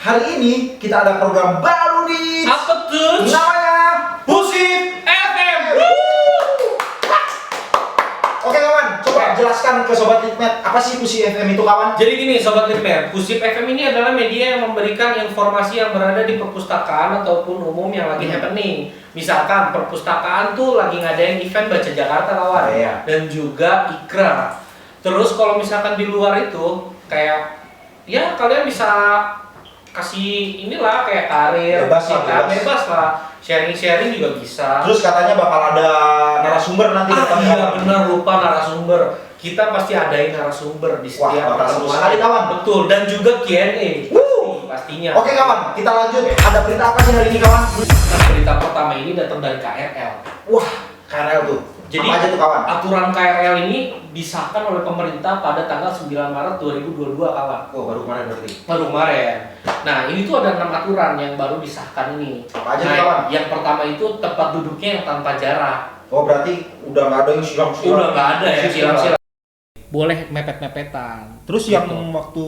Hari ini kita ada program baru nih. Apa tuh? Namanya Pusip FM. Oke kawan, coba jelaskan ke Sobat Litmet apa sih Pusip FM itu kawan? Jadi gini Sobat Litmet, Pusip FM ini adalah media yang memberikan informasi yang berada di perpustakaan ataupun umum yang lagi happening. Misalkan perpustakaan tuh lagi ngadain event Baca Jakarta kawan, Iya. dan juga Ikra. Terus kalau misalkan di luar itu kayak ya kalian bisa kasih inilah kayak karir, Bebas lah, kita bebas. bebas lah, sharing-sharing juga bisa. Terus katanya bakal ada narasumber nanti datang, Iya kawan. benar, lupa narasumber. Kita pasti adain narasumber di Wah, setiap bakal seru pertemuan. sekali, kawan. Betul, dan juga Q&A. Pastinya. Oke kawan, kita lanjut. Ada berita apa sih hari ini kawan? Nah, berita pertama ini datang dari KRL. Wah, KRL tuh. Jadi apa aja tuh kawan? aturan KRL ini disahkan oleh pemerintah pada tanggal 9 Maret 2022 kawan. Oh, baru kemarin berarti. Baru kemarin. Nah, ini tuh ada 6 aturan yang baru disahkan ini. Apa aja Nah, tuh, kawan? yang pertama itu tempat duduknya yang tanpa jarak. Oh, berarti udah nggak ada yang silang-silang. Udah nggak ada ya Sistem silang-silang. Boleh mepet-mepetan. Terus Gitu. yang waktu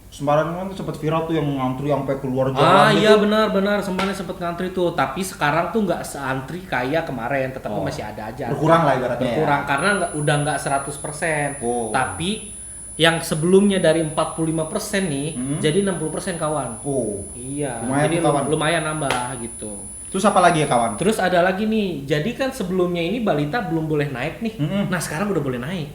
Semarang kan sempat viral tuh yang ngantri sampai keluar jalan Ah gitu. iya benar semarin sempet ngantri tuh, tapi sekarang tuh nggak seantri kayak kemarin, tetapi masih ada aja. Berkurang lah ibaratnya. Berkurang Ya. karena udah nggak 100%. Oh. Tapi yang sebelumnya dari 45% nih jadi 60% kawan. Oh. Iya, Lumayan jadi tuh, kawan. lumayan nambah gitu. Terus apa lagi ya kawan? Terus ada lagi nih, jadi kan sebelumnya ini balita belum boleh naik nih. Nah sekarang udah boleh naik.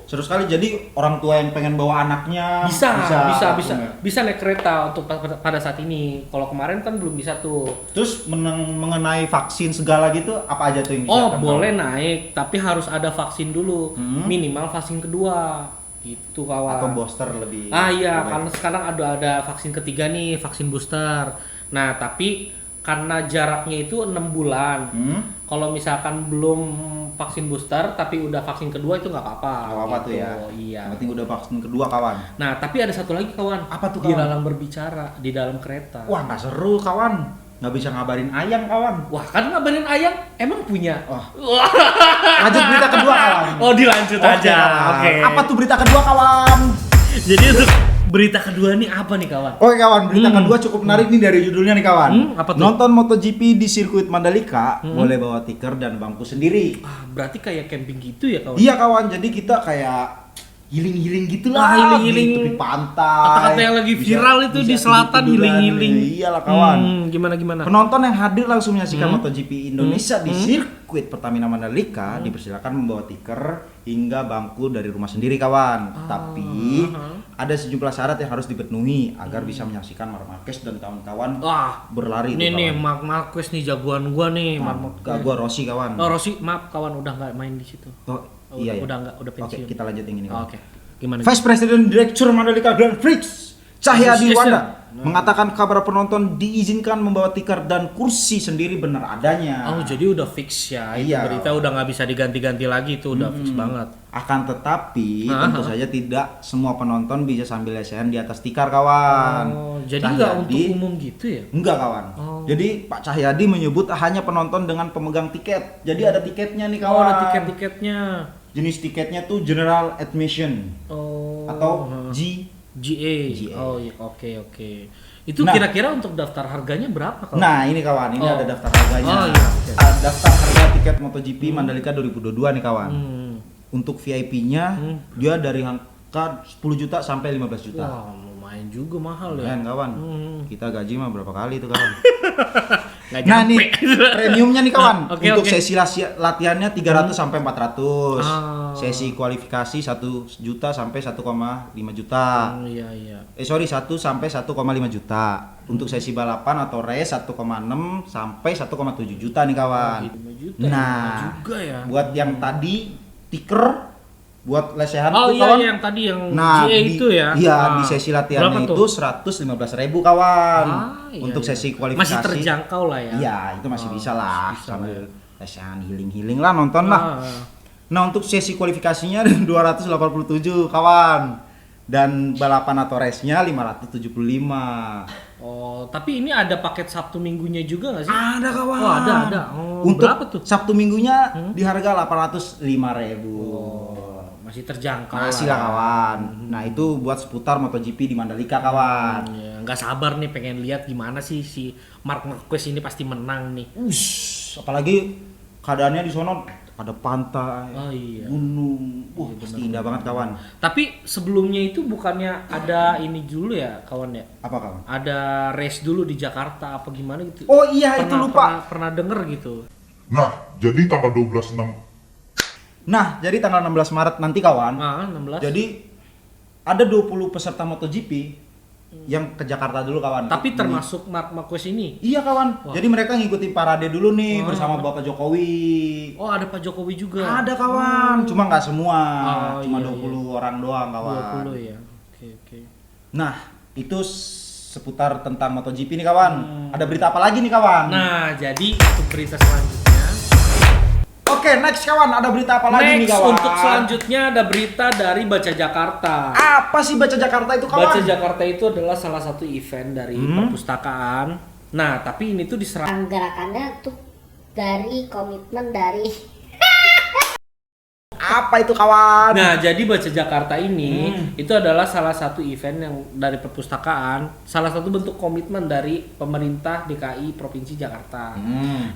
Seru sekali. Jadi orang tua yang pengen bawa anaknya Bisa langsung ya. bisa naik kereta untuk pada saat ini. Kalau kemarin kan belum bisa tuh. Terus mengenai vaksin segala gitu apa aja tuh yang bisa? Oh boleh naik, tapi harus ada vaksin dulu, minimal vaksin kedua, gitu kawan. Atau booster lebih. Ah iya, lebih karena sekarang ada vaksin ketiga nih, vaksin booster. Nah tapi karena jaraknya itu 6 bulan, kalau misalkan belum vaksin booster tapi udah vaksin kedua itu nggak apa-apa. Nggak apa-apa gitu. tuh ya. Iya. Yang penting udah vaksin kedua kawan. Nah tapi ada satu lagi kawan. Apa tuh, Di kawan? dalam berbicara di dalam kereta. Wah nggak seru kawan. Nggak bisa ngabarin ayang kawan. Wah kan ngabarin ayang emang punya. Wah. Wah. Lanjut berita kedua kawan. Oh dilanjut aja. kawan. Oke. Apa tuh berita kedua kawan? Jadi untuk berita kedua nih apa nih kawan? Oke kawan, berita kedua cukup menarik nih dari judulnya nih kawan. Apa tuh? Nonton MotoGP di sirkuit Mandalika boleh bawa tikar dan bangku sendiri. Ah, berarti kayak camping gitu ya kawan? Iya kawan, jadi kita kayak healing gitu lah. Ah, healing-healing. Di tepi pantai. Kata-kata yang lagi viral itu di selatan, tiduran. healing-healing. Iyalah kawan. Gimana? Penonton yang hadir langsung menyaksikan MotoGP Indonesia di sirkuit Pertamina Mandalika dipersilakan membawa tikar hingga bangku dari rumah sendiri kawan. Tapi ada sejumlah syarat yang harus dipenuhi agar bisa menyaksikan Marc Marquez dan kawan-kawan Wah, berlari. nih tuh, nih kawan. Marc Marquez nih jagoan gua nih, Marc Marquez. Gak gua Rossi kawan. Oh Rossi, maaf kawan udah nggak main di situ. Oh, iya ya. Udah nggak, udah Oke, pensiun. kita lanjut yang ini. Oh, kawan. Oke. Gimana? Vice President Direktur Mandalika Grand Prix Cahyadi Association. Wanda mengatakan kabar penonton diizinkan membawa tikar dan kursi sendiri benar adanya. Oh jadi udah fix ya, itu Iya. berita udah nggak bisa diganti-ganti lagi, itu udah fix banget. Akan tetapi tentu saja tidak semua penonton bisa sambil lesehan di atas tikar kawan. Oh, jadi nggak untuk Cahyadi- umum gitu ya? Enggak kawan. Oh. Jadi Pak Cahyadi menyebut hanya penonton dengan pemegang tiket. Jadi ada tiketnya nih kawan. Oh ada tiket-tiketnya. Jenis tiketnya tuh General Admission Oh. atau G. GA. GA. Oh iya, oke. Itu Nah. kira-kira untuk daftar harganya berapa kalau? Nah ini kawan, ini Oh. ada daftar harganya. Oh, iya, oke. Daftar harga tiket MotoGP Mandalika 2022 nih kawan. Untuk VIP-nya dia dari angka 10 juta sampai 15 juta. Wah, lumayan juga mahal ya. Lumayan kawan. Kita gaji mah berapa kali itu kawan. Nggak Nah nyampe. nih premiumnya nih kawan. Oke, Untuk oke. sesi latihannya 300 sampai 400. Ah. Sesi kualifikasi 1 juta sampai 1,5 juta. Iya. 1 sampai 1,5 juta. Untuk sesi balapan atau race 1,6 sampai 1,7 juta nih kawan. 5 juta. Nah, juga ya. buat yang tadi tiker buat lesehan Oh tuh iya kawan. yang tadi yang Nah, GA di, itu ya. Iya, Ah. di sesi latihannya Berapa itu tuh? 115.000 kawan. Iya, Untuk iya. sesi kualifikasi. Masih terjangkau lah ya. Iya, itu masih bisa lah. bisa Sambil lah lesehan healing lah, nonton lah. Ah. Nah, untuk sesi kualifikasinya 287 kawan. Dan balapan atau race-nya 575. Oh, tapi ini ada paket Sabtu Minggunya juga nggak sih? Ada kawan. Oh, ada. Oh, Untuk berapa tuh? Sabtu Minggunya di harga 805.000. Masih terjangkau Masih lah kawan. Nah itu buat seputar MotoGP di Mandalika kawan. Ya, nggak sabar nih pengen lihat gimana sih si Marc Marquez ini pasti menang nih. Apalagi keadaannya di sono ada pantai, Oh iya. gunung, pasti indah banget kawan. Tapi sebelumnya itu bukannya ada ini dulu ya kawan ya? Apa kawan? Ada race dulu di Jakarta apa gimana gitu? Oh iya itu lupa. Pernah denger gitu. Nah, jadi tanggal 12/6 Nah jadi tanggal 16 Maret nanti kawan. Nah, 16. Jadi ada 20 peserta MotoGP yang ke Jakarta dulu kawan. Tapi termasuk Marc Marquez ini. Iya kawan. Wah. Jadi mereka ngikutin parade dulu nih bersama Bapak Jokowi. Oh, ada Pak Jokowi juga. Ada kawan, cuma nggak semua, Oh, cuma iya, 20 orang doang kawan. 20 ya. Oke. Nah, itu seputar tentang MotoGP nih kawan. Ada berita apa lagi nih kawan? Nah, jadi untuk berita selanjutnya. Oke, next kawan, ada berita apa lagi nih Next, kawan? untuk selanjutnya ada berita dari Baca Jakarta. Apa sih Baca Jakarta itu kawan? Baca Jakarta itu adalah salah satu event dari perpustakaan. Nah, tapi ini tuh diserang. Gerakannya tuh dari komitmen dari Apa itu kawan? Nah, jadi Baca Jakarta ini itu adalah salah satu event yang dari perpustakaan, salah satu bentuk komitmen dari pemerintah DKI Provinsi Jakarta.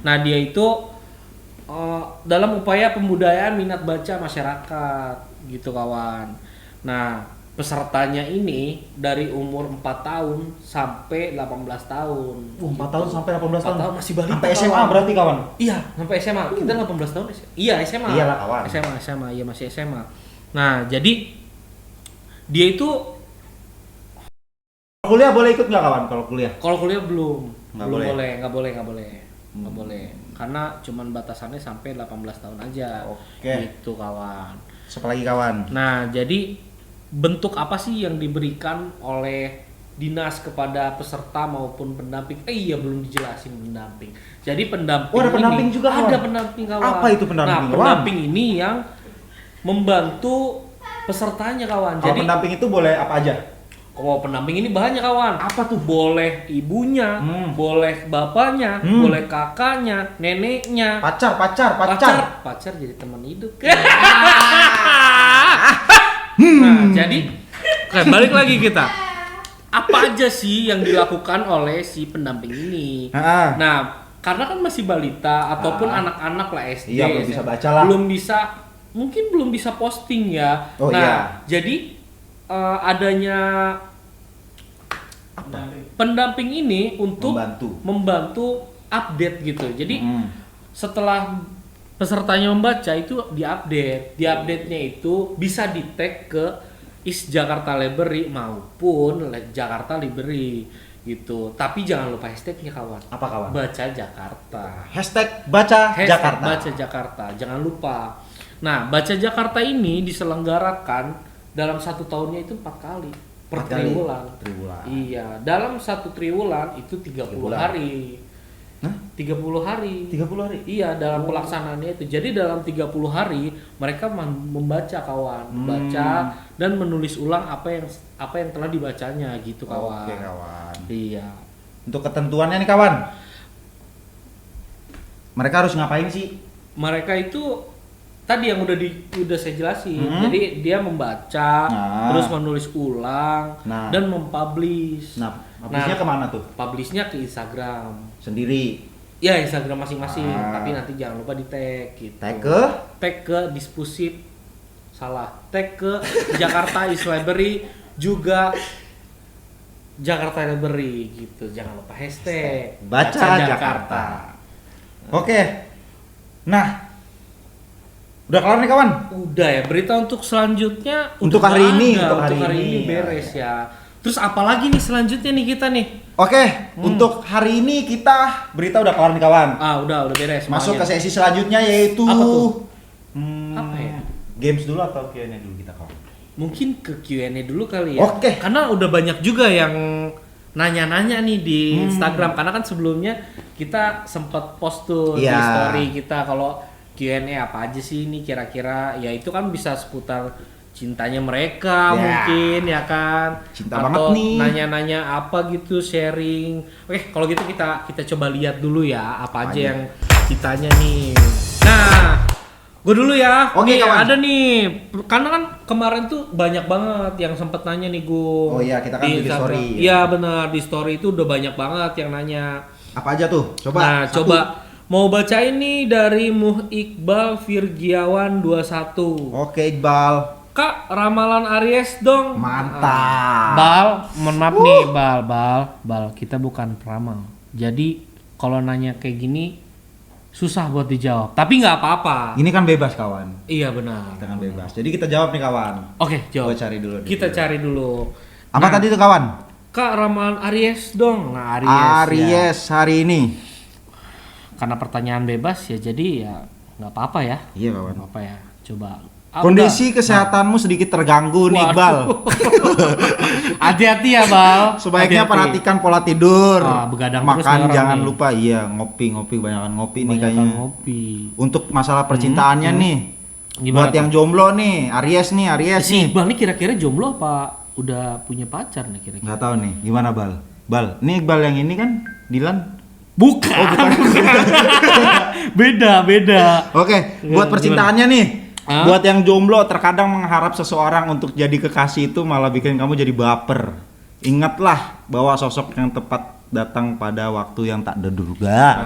Nah, dia itu dalam upaya pembudayaan minat baca masyarakat gitu kawan. Nah, pesertanya ini dari umur 4 tahun sampai 18 tahun. 4 tahun sampai 18 tahun. 4 tahun masih balita. Sampai SMA kawan. berarti kawan. Iya, sampai SMA. Kita 18 tahun SMA. Iya, SMA. Iyalah, kawan. SMA, iya masih SMA. Nah, jadi dia itu Kuliah boleh ikut nggak kawan kalau kuliah? kalau kuliah belum Nggak belum boleh. nggak boleh. Karena cuman batasannya sampai 18 tahun aja. Oke. Gitu, kawan. Siapa lagi kawan? Nah, jadi bentuk apa sih yang diberikan oleh dinas kepada peserta maupun pendamping? Iya, belum dijelasin pendamping. Jadi pendamping Oh, ada pendamping ini, juga, kawan? ada pendamping kawan. Apa itu pendamping, Nah, kawan? pendamping ini yang membantu pesertanya kawan. Kalau Jadi pendamping itu boleh apa aja? kalau pendamping ini banyak kawan. Apa tuh? Boleh ibunya, boleh bapaknya, boleh kakaknya, neneknya, Pacar. pacar jadi teman hidup. Nah, jadi balik lagi kita. Apa aja sih yang dilakukan oleh si pendamping ini? Nah, karena kan masih balita ataupun anak-anak lah SD, Iya, belum bisa baca lah. Mungkin belum bisa posting ya. Oh, nah, iya. jadi adanya pendamping ini untuk membantu update gitu. Jadi setelah pesertanya membaca itu diupdate-nya itu bisa di tag ke Is Jakarta Library maupun Jakarta Library gitu. Tapi jangan lupa hashtagnya kawan. Apa kawan? Baca Jakarta. Hashtag baca Hashtag Jakarta. Baca Jakarta, jangan lupa. Nah, Baca Jakarta ini diselenggarakan dalam satu tahunnya itu 4 kali per 4 kali? triwulan. Triwulan. Iya, dalam satu triwulan itu 30 hari. Hah? 30 hari. 30 hari? Iya, dalam pelaksanaannya itu. Jadi dalam 30 hari mereka membaca kawan, membaca dan menulis ulang apa yang telah dibacanya gitu kawan. Oke kawan. Iya. Untuk ketentuannya nih kawan, mereka harus ngapain sih? Mereka itu tadi yang udah saya jelasin. Jadi dia membaca, terus menulis ulang dan mempublish. Nah, publishnya kemana tuh? Publishnya ke Instagram. Sendiri. Ya, Instagram masing-masing, tapi nanti jangan lupa di tag gitu. Tag ke Dispusip. Salah. Tag ke Jakarta Is Library juga Jakarta Library gitu. Jangan lupa hashtag Baca Jakarta. Oke. Nah, udah kelar nih kawan? Udah ya, berita untuk selanjutnya Untuk udah hari ini, ada. untuk Untuk hari hari ini. ini beres ya. Terus apalagi nih selanjutnya nih kita nih? Oke, untuk hari ini kita berita udah kelar nih kawan. Udah beres. Masuk ke semuanya. sesi selanjutnya yaitu Apa tuh? Apa ya? Games dulu atau Q&A dulu kita kawan? Mungkin ke Q&A dulu kali ya. Oke. Karena udah banyak juga yang nanya-nanya nih di Instagram, karena kan sebelumnya kita sempat post tuh di Iya. story kita kalau Q&A apa aja sih ini kira-kira, ya itu kan bisa seputar cintanya mereka mungkin ya kan, Cinta atau banget nih. nanya-nanya apa gitu, sharing. Oke, kalau gitu kita coba lihat dulu ya apa aja yang ditanya nih. Nah, Gue dulu ya. Oke, Nih, kawan. ada nih. Karena kan kemarin tuh banyak banget yang sempet nanya nih gue. Oh iya, kita kan di bikin Instagram. story. Iya benar, di story itu udah banyak banget yang nanya. Apa aja tuh? Coba. Nah, satu. coba mau bacain nih dari Muh Iqbal Virgiawan 21. Oke, Iqbal. Kak, ramalan Aries dong. Mantap. Bal, mohon maaf nih, Bal, kita bukan peramal. Jadi kalau nanya kayak gini susah buat dijawab. Tapi nggak apa-apa. Ini kan bebas, kawan. Iya benar. Kita kan bebas. Jadi kita jawab nih, kawan. Oke, jawab. Gua cari dulu. Kita cari dulu. Apa Nah, tadi tuh, kawan? Kak, ramalan Aries dong. Nah, Aries. Ya. Aries hari ini. Karena pertanyaan bebas ya, jadi ya nggak apa-apa ya. Iya, kawan. Nggak apa ya. Coba. Ah, Kondisi udah. kesehatanmu sedikit terganggu nih, Iqbal. Hati-hati ya, Bal. Sebaiknya Hati-hati. perhatikan pola tidur. Ah, begadang terus nih Makan orang jangan nih. lupa, iya, ngopi, kebanyakan ngopi nih Banyakan kayaknya. ngopi. Untuk masalah percintaannya nih. Gimana Buat tuh? yang jomblo nih, Aries nih. Si Iqbal nih kira-kira jomblo apa udah punya pacar nih kira-kira? Nggak tahu nih, gimana Bal? Bal, ini Iqbal yang ini kan, Dilan. Bukan. Beda. Oke, Gimana, buat percintaannya nih. Hah? Buat yang jomblo terkadang mengharap seseorang untuk jadi kekasih itu malah bikin kamu jadi baper. Ingatlah bahwa sosok yang tepat datang pada waktu yang tak terduga.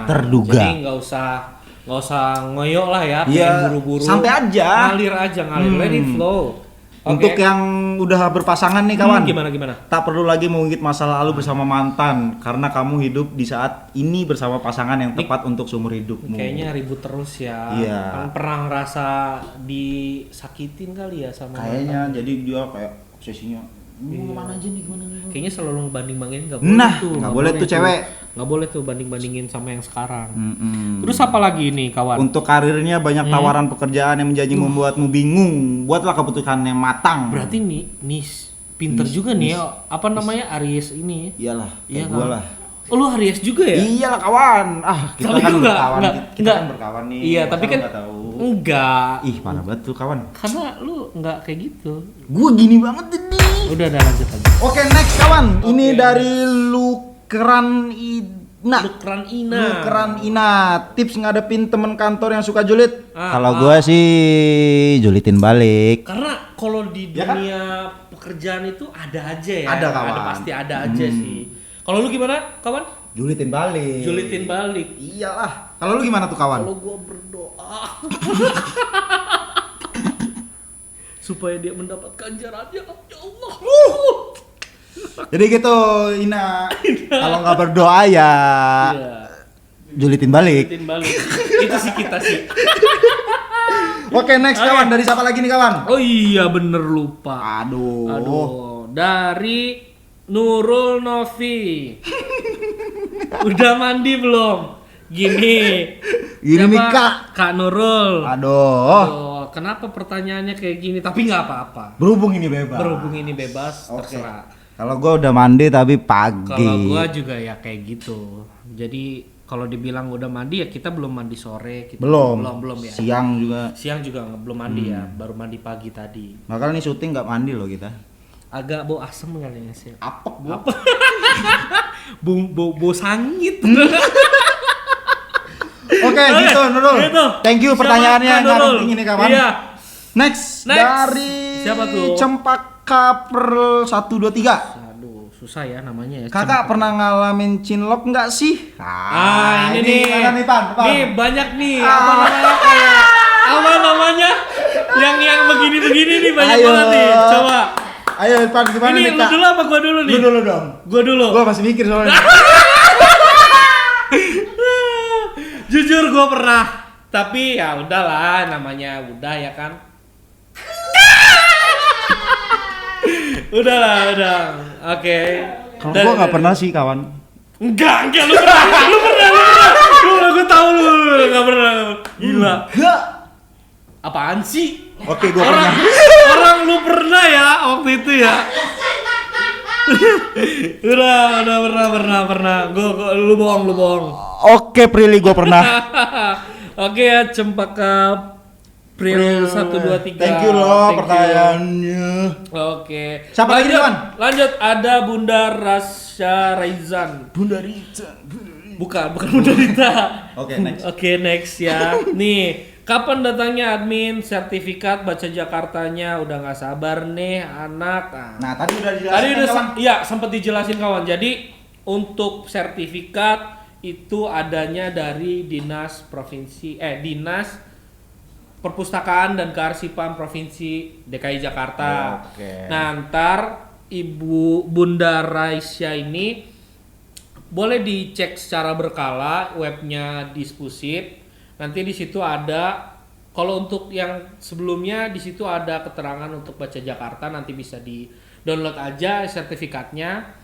Jadi nggak usah ngoyo lah ya, Iya, pengen buru-buru. santai aja. Ngalir aja, let it flow. Oke. Untuk yang udah berpasangan nih kawan, Gimana? tak perlu lagi mengungkit masa lalu bersama mantan karena kamu hidup di saat ini bersama pasangan yang tepat untuk seumur hidupmu. Kayaknya ribut terus ya. Iya. Kan pernah ngerasa disakitin kali ya sama Kayaknya jadi dia kayak obsesinya. Mana aja nih gimana? Kayaknya selalu ngebanding-bandingin nggak boleh Nah, tuh. nggak boleh tuh cewek. Nggak boleh tuh banding-bandingin sama yang sekarang. Mm-mm. Terus apa lagi nih kawan? Untuk karirnya banyak tawaran pekerjaan yang menjadi membuatmu bingung. Buatlah keputusan yang matang. Berarti nih pinter juga nih ya. Apa namanya Aries ini? Iyalah, Iya kayak gua kan? lah. Oh, lu Aries juga ya? Iyalah kawan. Kita Tapi kan lu berkawan. nggak- Kita nggak. kan berkawan nih. Iya, Masa tapi lu kan nggak tahu. enggak. Ih, parah banget tuh kawan. Karena lu nggak kayak gitu. Gua gini banget ini. Udah lanjut aja. Oke, next kawan. Ini Oke. dari Lukran Ina. Lukran Ina. Tips ngadepin temen kantor yang suka julid. Kalau Ah. gua sih julitin balik. Karena kalau di Ya kan? dunia pekerjaan itu ada aja ya. Ada, kawan. Pasti ada aja sih. Kalau lu gimana, kawan? Julitin balik. Julitin balik. Iyalah. Kalau lu gimana tuh kawan? Kalau gua berdoa supaya dia mendapatkan ganjarannya, ya Allah. Jadi gitu, Ina. Kalau nggak berdoa ya Iya. julitin balik. Julitin balik. Itu sih kita sih. Oke, next Oke. kawan. Dari siapa lagi nih kawan? Oh iya bener lupa. Aduh. Dari Nurul Novi. Udah mandi belum? Gini. Gini nih, Siapa? Kak. Kak Nurul. Aduh. Oh, kenapa pertanyaannya kayak gini? Tapi nggak apa-apa. Berhubung ini bebas. Berhubung ini bebas, Oke. terserah. Kalau gua udah mandi tapi pagi. Kalau gua juga ya kayak gitu. Jadi kalau dibilang udah mandi ya kita belum mandi sore. Kita belum ya. Siang juga. Siang juga belum mandi ya, baru mandi pagi tadi. Makanya nih syuting nggak mandi loh kita. Agak bau asem kayaknya sih. Apek bu. Bau sangit. Oke, gitu Nurul. Gitu. Thank you Siapa, pertanyaannya Kak nggak Nurul? penting ini kawan. Iya. Next, Next. dari Siapa tuh? Cempaka Pearl 123. Aduh, susah ya namanya ya. Kakak pernah ngalamin cinlok nggak sih? Ini nih. Mana nih Pan? Nih banyak nih. Apa namanya? Kayak apa namanya? Yang begini-begini nih banyak Ayo. banget nih. Coba. Ayo Pan, gimana Ini nih lu Kak? dulu apa gua dulu nih? Lu dulu dong. Gua dulu. Gua masih mikir soalnya. Jujur gua pernah. Tapi ya udahlah, namanya udah ya kan. udah. Oke. Kalau gua nggak pernah sih kawan. Enggak, lu pernah. Gua tahu lu enggak pernah. Gila. Enggak. Apaan sih? Oke, gua Orang pernah. orang lu pernah ya waktu itu ya. udah pernah. Gua lu bohong. Oke, Prilly gua pernah. Oke ya, Cempaka April 123. Thank you loh pertanyaannya. Oke. Siapa lagi, Lanjut, Wan? Lanjut ada Bunda Rasya Raizan. Bunda Rita. Bukan menderita. Oke, next. Oke, next ya. Nih, kapan datangnya admin sertifikat baca Jakartanya? Udah nggak sabar nih anak. Nah, tadi udah dijelasin Tadi udah kawan. iya sempat dijelasin kawan. Jadi untuk sertifikat itu adanya dari Dinas Perpustakaan dan Kearsipan Provinsi DKI Jakarta. Oke. Nah, ntar Ibu Bunda Raisya ini boleh dicek secara berkala webnya Dispusip. Nanti di situ ada, kalau untuk yang sebelumnya di situ ada keterangan untuk baca Jakarta, nanti bisa di download aja sertifikatnya.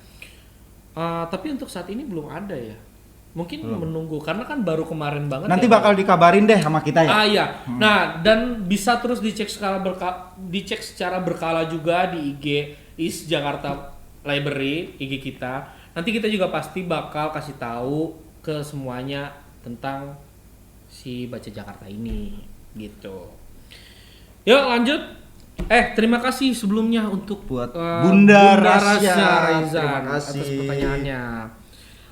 Tapi untuk saat ini belum ada ya. Mungkin menunggu karena kan baru kemarin banget. Nanti ya, bakal dikabarin deh sama kita ya. iya. Nah, dan bisa terus dicek secara berkala juga di IG IS Jakarta Library, IG kita. Nanti kita juga pasti bakal kasih tahu ke semuanya tentang si Baca Jakarta ini gitu. Yuk lanjut. Terima kasih sebelumnya untuk Buat Bunda Rasya. Reza Terima kasih. atas pertanyaannya.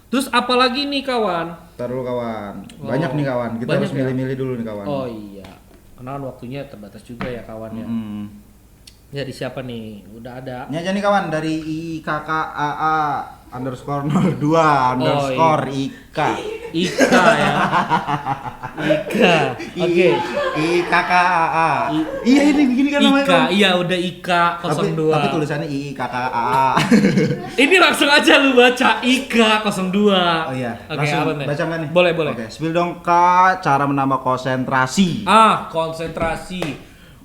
Terus apalagi nih kawan? Ntar dulu kawan. Banyak nih kawan. Kita Banyak harus ya? milih-milih dulu nih kawan. Oh iya, karena kan waktunya terbatas juga ya kawan ya. Jadi siapa nih? Udah ada. Ini aja nih kawan dari IKKAA_02_IK. Ika ya. Ika. Oke. IKKAA. Iya ini begini kan namanya. Ika, Kawan. iya udah Ika 02. Tapi tulisannya IKKAA. Ini langsung aja lu baca Ika 02. Oh iya. Oke, Langsung apa nih? baca nggak nih? Boleh. Oke, spill dong Kak, cara menambah konsentrasi. Konsentrasi.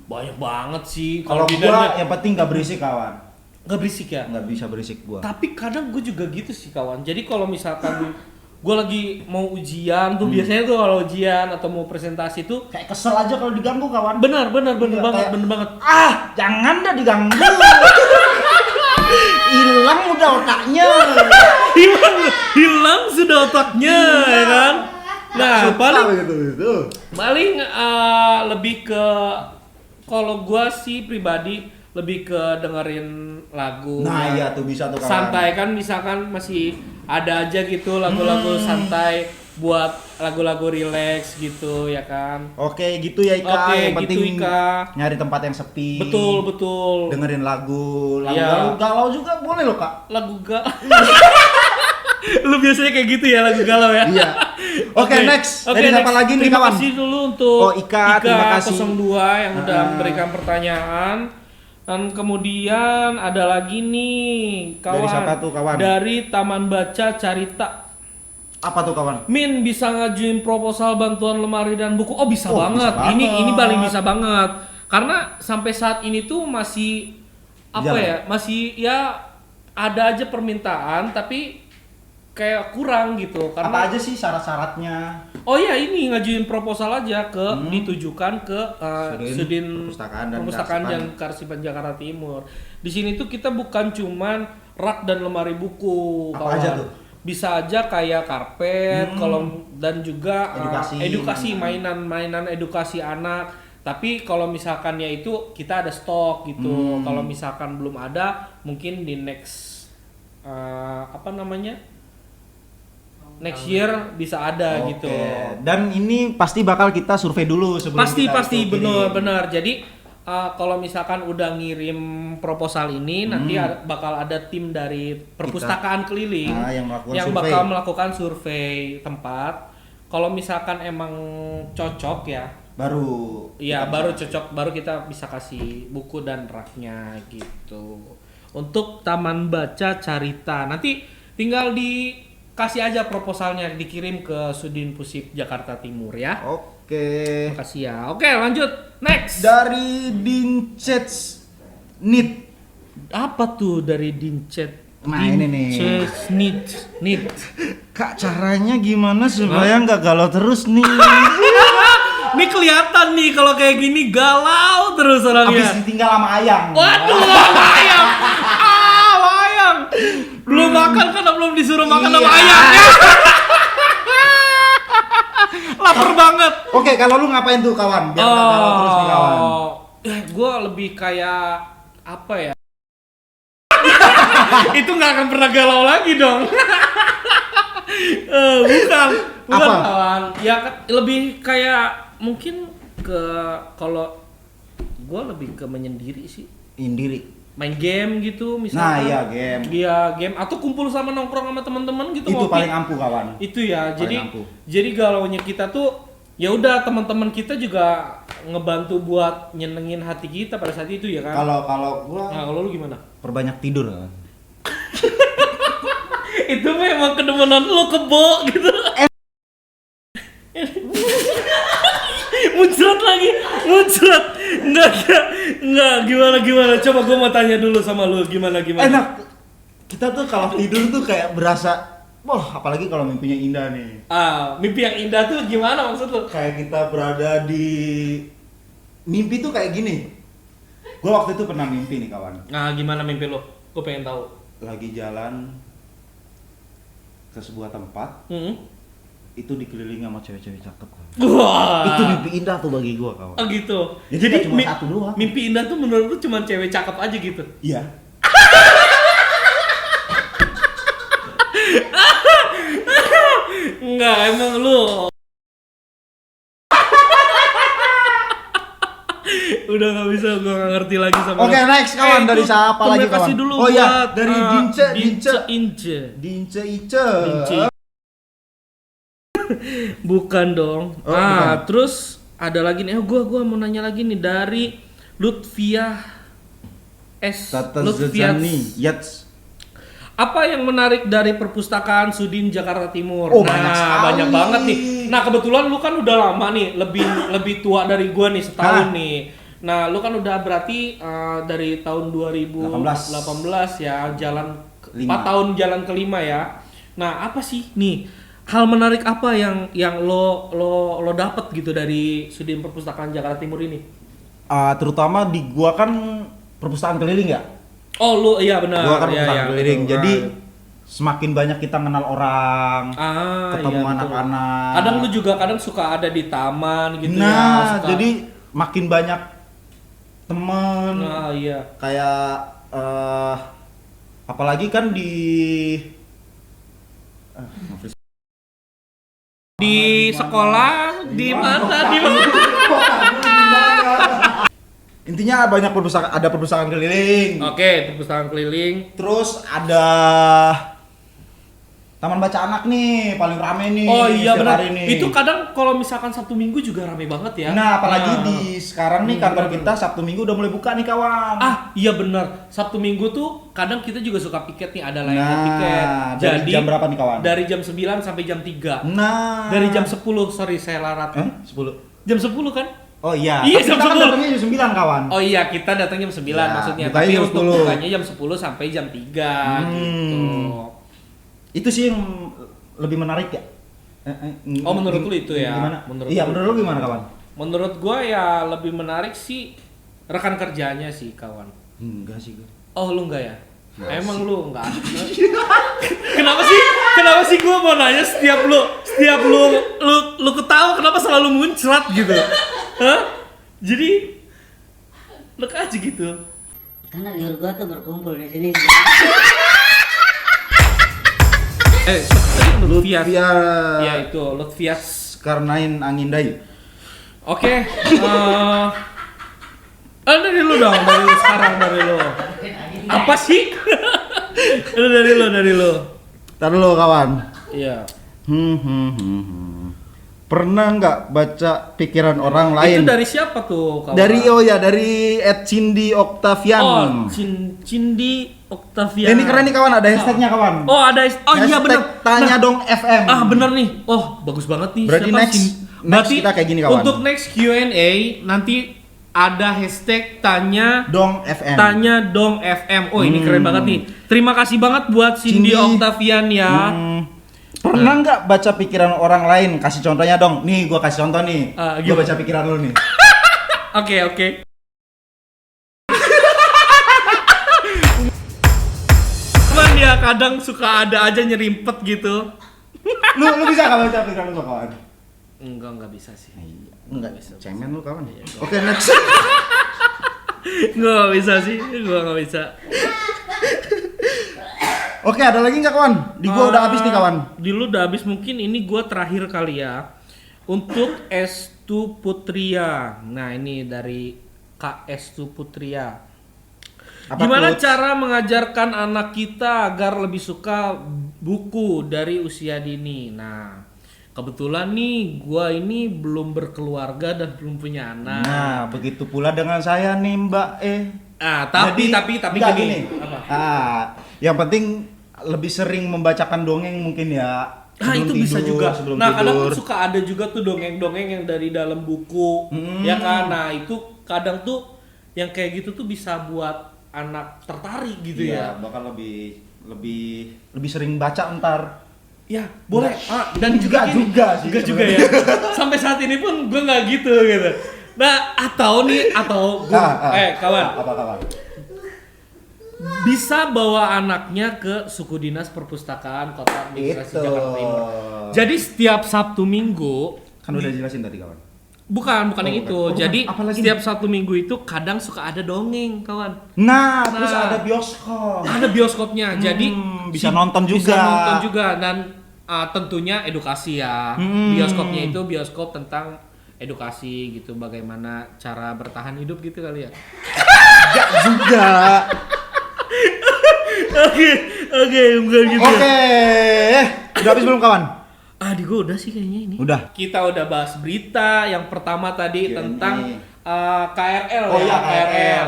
Banyak banget sih Kalau bidangnya. gua yang penting nggak berisik kawan. Nggak berisik ya? Nggak bisa berisik gua. Tapi kadang gue juga gitu sih kawan. Jadi kalau misalkan gue lagi mau ujian tuh biasanya tuh kalau ujian atau mau presentasi tuh Kayak kesel aja kalau diganggu kawan. benar Iya, banget, kayak, bener banget. Ah, jangan dah diganggu. Hilang udah otaknya. hilang sudah otaknya ya kan. Nah, paling lebih ke, kalau gue sih pribadi lebih ke dengerin lagu. Nah, iya tuh bisa tuh kawan. Santai kan, misalkan masih ada aja gitu lagu-lagu santai buat lagu-lagu relax gitu ya kan. Oke, gitu ya Ika. Oke, Yang gitu, penting Ika. nyari tempat yang sepi. Betul. Dengerin lagu Iya. galau juga boleh loh Kak. Lagu Lu biasanya kayak gitu ya, lagu galau ya? Iya. Oke, next. Dari siapa lagi nih Terima kawan? kasih dulu untuk Oh, Ika, terima kasih. 02 yang udah memberikan pertanyaan. Dan kemudian ada lagi nih kawan. Dari siapa tuh, kawan? Dari Taman Baca Carita. Apa tuh kawan? Min, bisa ngajuin proposal bantuan lemari dan buku? Oh, bisa Oh, banget. bisa Ini banget. paling bisa banget. Karena sampai saat ini tuh masih Jalan. masih ya ada aja permintaan tapi kayak kurang gitu karena Apa aja sih syarat-syaratnya? oh iya, ini ngajuin proposal aja ke ditujukan ke Sudin Perpustakaan dan dan Kearsipan Jakarta Timur. Di sini tuh kita bukan cuman rak dan lemari buku, Apa aja tuh? Bisa aja kayak karpet, kolom dan juga Edukasi. mainan edukasi anak. Tapi kalau misalkannya itu kita ada stok gitu. Kalau misalkan belum ada, mungkin di next next year bisa ada Oke. gitu. Dan ini pasti bakal kita survei dulu sebelum Pasti kita itu kirim. benar. Jadi kalau misalkan udah ngirim proposal ini nanti bakal ada tim dari perpustakaan keliling yang melakukan survei. bakal melakukan survei tempat. Kalau misalkan emang cocok ya, baru cocok, baru kita bisa kasih buku dan raknya gitu. Untuk Taman Baca Carita nanti tinggal dikasih aja proposalnya, dikirim ke Sudin Pusip Jakarta Timur ya. Oke. Makasih ya. Oke, lanjut. Next. Dari Dincets Nit. Apa tuh dari Dincet? Nah, ini nih. Nit. Kak, caranya gimana supaya nggak galau terus nih? Ini kelihatan nih kalau kayak gini galau terus orangnya. Habis ditinggal sama ayang. Waduh, ayam. Ayam. Belum makan karena belum disuruh makan sama Iya. ayam. Lapar banget. Oke, kalau lu ngapain tuh kawan? Biar nggak galau terus nih kawan. Gue lebih kayak apa ya? Itu nggak akan pernah galau lagi dong. Bukan Apa? kawan. Ya lebih kayak mungkin ke kalau gue lebih ke menyendiri sih. Indiri. Main game gitu Nah, misalnya. iya game. Iya, game atau kumpul sama nongkrong sama teman-teman gitu Itu ngopi. paling ampuh kawan. Itu ya. Paling Jadi ampuh. jadi galaunya kita tuh ya udah teman-teman kita juga ngebantu buat nyenengin hati kita pada saat itu ya kan. Kalau gua Nah, kalau lu gimana? perbanyak tidur kawan. Itu memang kedemenan lu kebo gitu. Muncrat lagi, muncrat. Enggak, gimana. Coba gua mau tanya dulu sama lu gimana. Enak. Kita tuh kalau tidur tuh kayak berasa, wah apalagi kalau mimpinya indah nih. Mimpi yang indah tuh gimana maksud lu? Kayak kita berada di mimpi tuh kayak gini. Gua waktu itu pernah mimpi nih kawan. Nah, gimana mimpi lu? Gua pengen tahu. Lagi jalan ke sebuah tempat, itu dikelilingi sama cewek-cewek cakep kawan. Wah. Itu mimpi indah tuh bagi gua kawan. Oh gitu. Jadi nggak cuma satu doang. Mimpi indah tuh menurut lu cuma cewek cakep aja gitu. Iya. Enggak, emang lu. Udah nggak bisa, gua nggak ngerti lagi sama. Oke, next kawan. Dari itu siapa lagi terima kasih kawan? dulu Oh iya, buat, dari Dince. Dince Ice. Bukan dong. Oh, bukan. Terus ada lagi nih. Gua mau nanya lagi nih dari Lutfiah S. Tata Lutfiah. Zazani. Yats. Apa yang menarik dari perpustakaan Sudin Jakarta Timur? Oh, banyak sekali. banyak banget nih. Nah, kebetulan lu kan udah lama nih, lebih tua dari gua nih setahun nih. Nah, lu kan udah berarti dari tahun 2018 ya, jalan 4 tahun jalan kelima ya. Nah, apa sih nih hal menarik apa yang lo dapet gitu dari Sudin Perpustakaan Jakarta Timur ini? Terutama di gua kan perpustakaan keliling ya. Oh, lu iya benar. Gua kan Iya, perpustakaan iya, keliling. betul. Jadi semakin banyak kita kenal orang, ketemu iya, betul. anak-anak. Kadang lu juga suka ada di taman gitu ya. Nah, Suka- jadi makin banyak temen. Nah, iya. Kayak apalagi kan di Di sekolah, di mana? intinya banyak ada perpustakaan keliling. Oke, perpustakaan keliling. Terus ada taman baca anak nih, paling rame nih. Oh iya setiap benar. hari nih. Itu kadang kalau misalkan Sabtu Minggu juga rame banget ya. Nah, apalagi di sekarang nih kantor benar. kita Sabtu Minggu udah mulai buka nih kawan. Iya benar. Sabtu Minggu tuh kadang kita juga suka piket nih, ada layanan Nah, piket. dari jam berapa nih kawan? Dari jam 9 sampai jam 3. Nah, Dari jam 10, sorry saya larat. 10. Jam 10 kan? Oh iya. Iya, Tapi jam kita kan 10. datangnya jam 9 kawan. Oh iya, kita datang jam 9 Ya, maksudnya. bukanya Tapi jam untuk 10. bukanya jam 10 sampai jam 3 gitu. Itu sih yang lebih menarik ya. Oh, menurut lu itu ya? Gimana? Menurut Iya, lu. menurut lu gimana kawan? Menurut gua ya lebih menarik sih rekan kerjanya sih kawan. Enggak sih gue. Oh lu enggak ya? Emang lu enggak? Kenapa sih gua mau nanya setiap lu ketawa kenapa selalu muncrat gitu? Hah? Jadi lek aja gitu. Karena liur gua tuh berkumpul di sini. Lutfias. Lutfias. Ya itu Lutfias. Karnain angin dayu. Oke. Dari lu dong, dari lu sekarang dari lu. Apa sih? dari lu. Tar dulu kawan. Iya. Pernah nggak baca pikiran orang lain? Itu dari siapa tuh kawan? Dari @Cindy Octavian. Oh, Cindy Octavian. Ini keren nih kawan, ada hashtagnya kawan. Oh, ada iya Hashtag benar. Tanya dong FM. Bener nih. Oh, bagus banget nih. Berarti Siapa? next Berarti kita kayak gini, kawan. Untuk next Q&A nanti ada hashtag tanya Dong FM. Tanya dong FM. Oh, ini keren banget nih. Terima kasih banget buat Cindy Octavian ya. Pernah nggak baca pikiran orang lain? Kasih contohnya dong. Nih, gua kasih contoh nih. Gua Gimana? baca pikiran lu nih. Oke. Cuman ya kadang suka ada aja nyerimpet gitu. Lu bisa nggak baca pikiran lu kawan? Enggak bisa sih. Enggak, bisa. cemen lu kawan. Iya, Oke, next. Nggak bisa sih, gua nggak bisa. Oke, ada lagi nggak kawan? Di gua udah habis nih kawan. Di lu udah habis, mungkin ini gua terakhir kali ya. Untuk Estu Putria. Nah, ini dari Kak Estu Putria. Apa Gimana tuh? cara mengajarkan anak kita agar lebih suka buku dari usia dini? Nah, kebetulan nih gua ini belum berkeluarga dan belum punya anak. Nah, begitu pula dengan saya nih, Mbak. Tapi enggak, gini. Apa? Yang penting lebih sering membacakan dongeng mungkin ya. Nah, Sebelum itu bisa tidur, juga. sebelum Nah, kadang tidur. tuh suka ada juga tuh dongeng-dongeng yang dari dalam buku, ya kan? Nah, itu kadang tuh yang kayak gitu tuh bisa buat anak tertarik gitu Iya, ya. bakal lebih sering baca ntar. Ya, boleh. Dan Enggak gini, juga sih enggak juga ya. Sampai saat ini pun gue nggak gitu gitu. Nah, atau gua, kawan, Apa kawan? bisa bawa anaknya ke suku dinas perpustakaan Kota Administrasi Itu. Jakarta Timur. Jadi setiap Sabtu Minggu Kan udah jelasin tadi kawan. bukan yang Oh, itu. bukan. Jadi Apa lagi setiap Sabtu Minggu itu kadang suka ada dongeng, kawan. Nah, terus Nah. ada bioskop. Ada bioskopnya. Jadi bisa nonton juga. Bisa nonton juga dan tentunya edukasi ya. Hmm. Bioskopnya itu bioskop tentang edukasi gitu, bagaimana cara bertahan hidup gitu kali ya. Enggak juga. Oke, bukan gitu. Oke. Udah habis belum kawan? Di gua udah sih kayaknya ini. Udah. Kita udah bahas berita yang pertama tadi Ini. tentang KRL Oh ya, iya, KRL,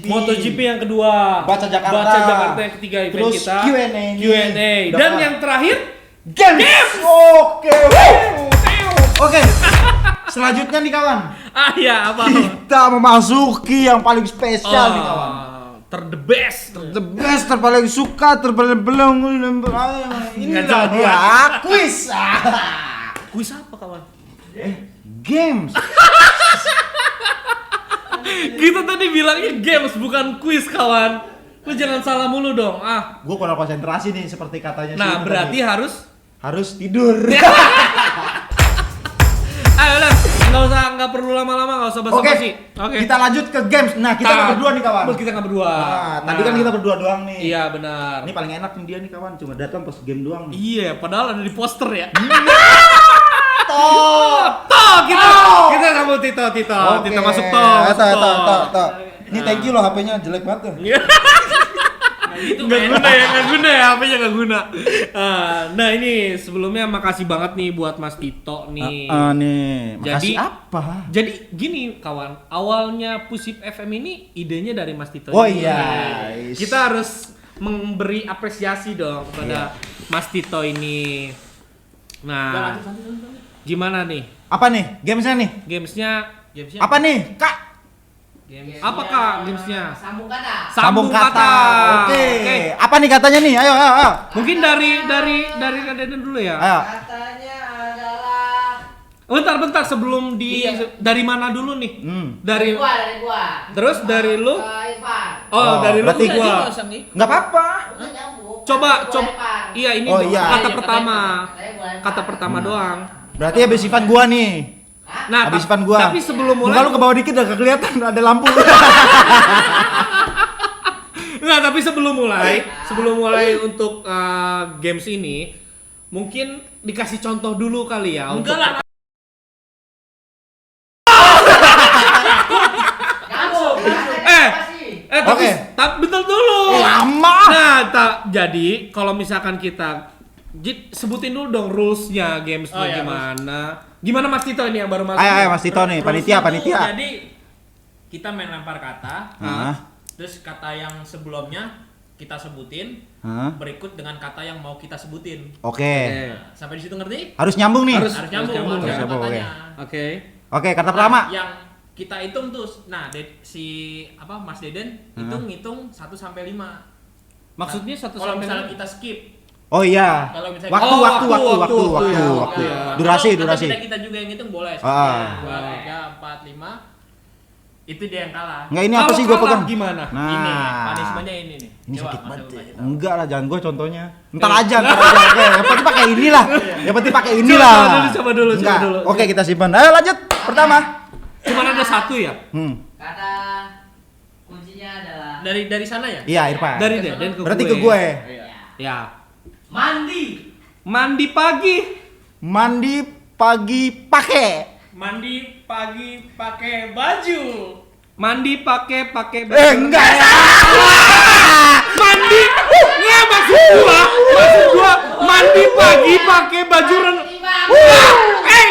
MotoGP yang kedua, Baca Jakarta. Baca Jakarta yang ketiga, event Terus kita Q&A. Dan Udah. yang terakhir Games. Oke. Oke. Selanjutnya nih kawan. ya apa? Kita memasuki yang paling spesial nih kawan. The best. The best, terpaling suka, terpaling belum. Ini Nggak lah jadi. dia, quiz. Kuis apa kawan? Games. Kita tadi bilangnya games bukan kuis kawan. Lu jangan salah mulu dong. Gue kurang konsentrasi nih seperti katanya. Nah, itu berarti tadi. harus tidur. ayo udah, nggak perlu lama-lama, nggak usah Oke, basa-basi. Oke. kita lanjut ke games. Nah, kita nggak berdua nih kawan. Kita nggak berdua. Tadi kan kita berdua doang nih. Iya benar. Ini paling enak nih dia nih kawan, cuma datang pas game doang nih. Iya, padahal ada di poster ya. Toh. Kita nggak mau Tito. Oke. Tito masuk toh. Ini thank you loh HP-nya jelek banget tuh. Nggak guna ya, HP-nya nggak guna. Nah ini sebelumnya makasih banget nih buat Mas Tito nih. Nih, Jadi- makasih apa? Jadi gini kawan, awalnya Pusip FM ini idenya dari Mas Tito. Oh ini. iya. Kita harus memberi apresiasi dong kepada Mas Tito ini. Nah, gimana nih Apa nih? Gamesnya nih? gamesnya? Apa nih? Kak? Apa kak gamesnya? Sambung kata. Sambung kata. Oke. Apa nih katanya nih? Ayo. Mungkin dari Kak Deden dulu ya. Ayo. Katanya adalah Bentar sebelum dari mana dulu nih? Dari dari gua. terus dari lu? Irfan. Dari lu berarti ke gua. Enggak apa-apa. Udah nyambung. Coba. Irfan. Iya ini Oh, iya. kata pertama. Katanya gua Irfan. Kata pertama doang. Berarti habis Ivan gua nih. Nah, Habis Ivan gua. Tapi sebelum mulai Muka lu ke bawah dikit udah kelihatan ada lampu. Enggak, tapi sebelum mulai untuk games ini mungkin dikasih contoh dulu kali ya. Enggak lah. Nyambung. Tapi Oke. bentar dulu. Lama. Nah, jadi kalau misalkan kita sebutin dulu dong rules-nya gamesnya gimana. Gimana Mas Tito ini yang baru masuk? Ayo Mas Tito nih, panitia. Jadi kita main lempar kata, terus kata yang sebelumnya kita sebutin, berikut dengan kata yang mau kita sebutin. Oke. Nah, sampai di situ ngerti? Harus nyambung nih. Harus Harus nyambung, nyambung. harus Harus nyambung, katanya. Oke. Oke, kata Nah, pertama. yang kita hitung tuh, nah Mas Deden hitung 1 sampai 5. Maksudnya satu Kalau sampai misalnya enam? kita skip, Oh iya. Kalau misalnya- Waktu. ya, Waktu. ya. Durasi. Atau kita juga yang hitung boleh. 2, 3, 4, 5. Itu dia yang kalah. Enggak, ini apa Kalau sih gua kalah pegang? gimana? Ini Nah. punishment-nya ini nih. Ini Coba, sakit Mas banget. Deden kasih tahu. Enggak lah, jangan gua contohnya. Ntar aja. Oke, yang penting pakai inilah. Yang penting pakai inilah. Coba dulu. Enggak. Oke, kita simpan. Ayo lanjut. Pertama. Cuman ada satu ya? Kata kuncinya adalah Dari sana ya? Iya, Irfan. Dari Deden ke Berarti gue. ke gue. Iya. Ya. Mandi. Mandi pagi. Mandi pagi pakai. Mandi pagi pakai baju. Mandi pakai baju. Enggak ya. Mandi. Nggak maksud gua mandi pagi pakai baju renang.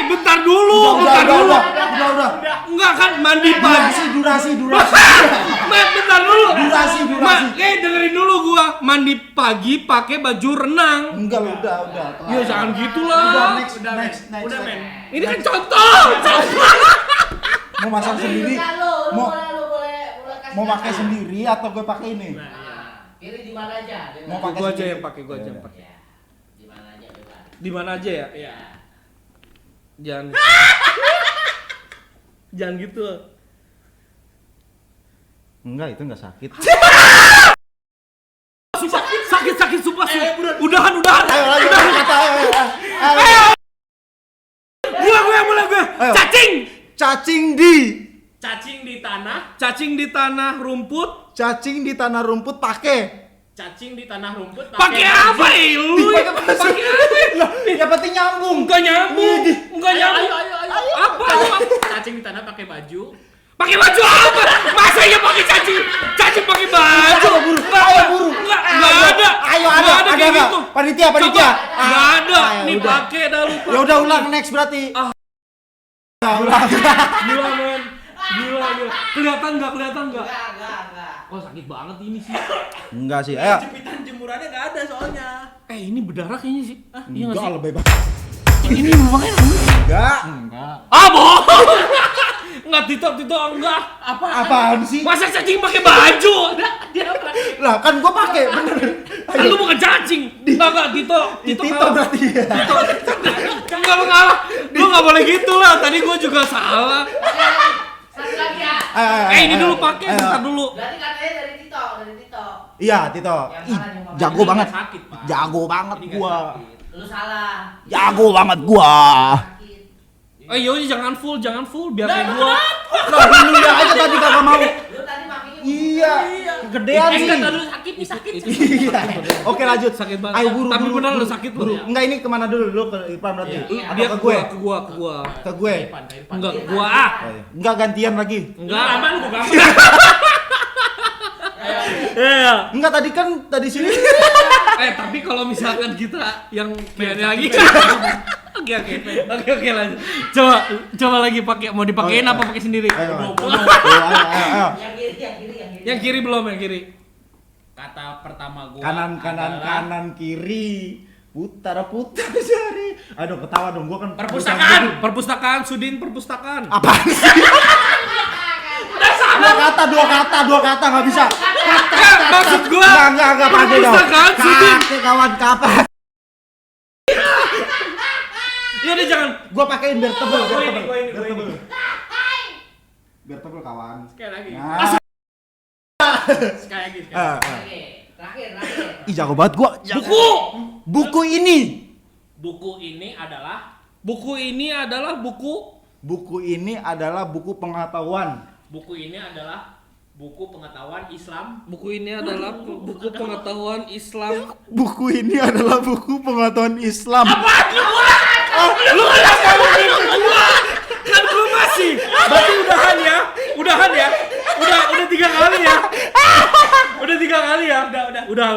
Bentar dulu. Udah. Enggak kan mandi pagi. Durasi. Bentar dulu. Durasi. Dengerin dulu gua. Mandi pagi pakai baju renang. Enggak, udah. Ya jangan gitulah. Udah, next. Udah men. Ini kan contoh. Mau masang sendiri? Mau boleh pakai sendiri atau gue pakai ini? Pilih di mana aja. Mau pakai Gua aja sendiri? yang pakai, gua aja yang pakai. Ya. Di mana aja bebas. Di mana aja ya? Iya. Jangan. Jangan gitu. Enggak, itu enggak sakit. Sakit sumpah sih. Udahan. Ayo. Gua mulai. Ayo. Cacing Cacing di tanah. rumput. Cacing di tanah rumput pakai. Cacing di tanah rumput Pakai apa lu? Pakai apa? Yang penting nyambung. Enggak nyambung. Ayo. Apa? Cacing di tanah pakai baju. Pakai baju apa? Masa iya pakai cacing? Cacing pakai baju. Ayo buru. Enggak ada. Ayo Nggak ada kayak enggak? gitu. Panitia. Enggak ada. Ayo, Nih udah. pakai dah lupa. Ya udah ulang next berarti. Gila men. Gila. Kelihatan enggak? Enggak. Oh sakit banget ini sih. Enggak sih. Ayo. Jepitan jemurannya nggak ada soalnya. Ini berdarah kayaknya sih. Iya enggak sih? lebih baik. Ini makanya Enggak. bohong. Enggak Tito enggak. Apaan sih? Masa cacing pakai baju? Lah kan gua pakai bener. Kan lu bukan cacing. Enggak Tito kalah. Berarti ya. Enggak lu enggak boleh gitu lah. Tadi gua juga salah. Satu lagi ya. Ini dulu pakai bentar dulu. Berarti katanya dari Tito. Iya, Tito. Yang Ih, salah yang ngomong. jago banget. Sakit, Pak. Jago banget Ini nggak gua. sakit. Lu salah. Jago banget gua. Sakit. Yaudah jangan full biar kayak gua. Lah dulu ya aja tadi kagak mau. Lu tadi makanya Iya. Kegedean sih. Enggak tahu sakit. Iya. Oke lanjut. Sakit banget. Ayo buru. Tapi buru, benar buru. lu sakit lu. Buru. Enggak ini kemana dulu? Lu ke Irfan berarti. Iya. Atau Dia ke gue? ke gua. Ke gue. Enggak gua Oh, iya. Enggak gantian lagi. Enggak. Aman lu gampang. Iya. Enggak tadi sini. Tapi kalau misalkan kita yang mainnya lagi. Oke lanjut. Coba lagi pakai mau dipakein Oh, iya. apa pakai sendiri? Ayo. Ayo. yang kiri. Yang kiri belum, yang kiri. Kata pertama gua Kanan kiri. Putar jari. Aduh ketawa dong gua kan. Perpustakaan, Sudin perpustakaan. Apaan sih? Dua kata enggak bisa. Maksud gua. Enggak pakai dong. Perpustakaan, Sudin. Kakek kawan kapan? Iya deh jangan. Gua pakein biar tebel. Gua ini. Biar tebel kawan. Sekali lagi. Nah. Sekali lagi. Oke. Terakhir. Ih jago banget gua. Buku ini. Buku ini adalah Buku ini adalah buku pengetahuan. buku ini adalah buku pengetahuan Islam. Buku ini adalah buku pengetahuan Islam. Buku ini adalah buku pengetahuan Islam. Lu kenapa ngomong gua? Kan gua masih. Berarti udahan ya. Udah 3 kali ya. Udah 3 kali ya. Udah.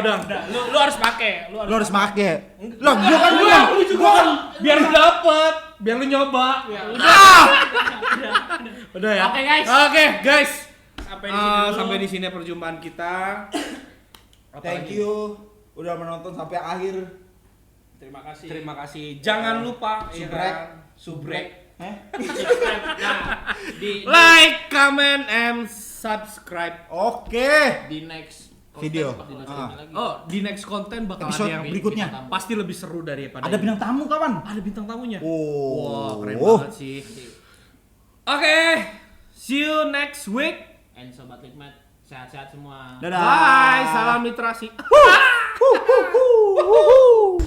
Lu harus pakai. Lu harus pakai. Lah gua kan bilang. Lu juga kan biar lu dapet, biar lu nyoba. Udah ya. Oke, guys. Sampai di sini perjumpaan kita. Thank you udah menonton sampai akhir. Terima kasih. Jangan lupa Subrek. Nah, Di like, comment, and subscribe. Oke. di next Video. lagi. Oh, di next konten bakal Episode ada yang berikutnya. pasti lebih seru daripada Ada ini. bintang tamu kawan. Ada bintang tamunya. Oh. Wah, keren banget sih. Oke, see you next week. And sobat Likmat, sehat-sehat semua. Dadah. Bye, salam literasi. Wuh.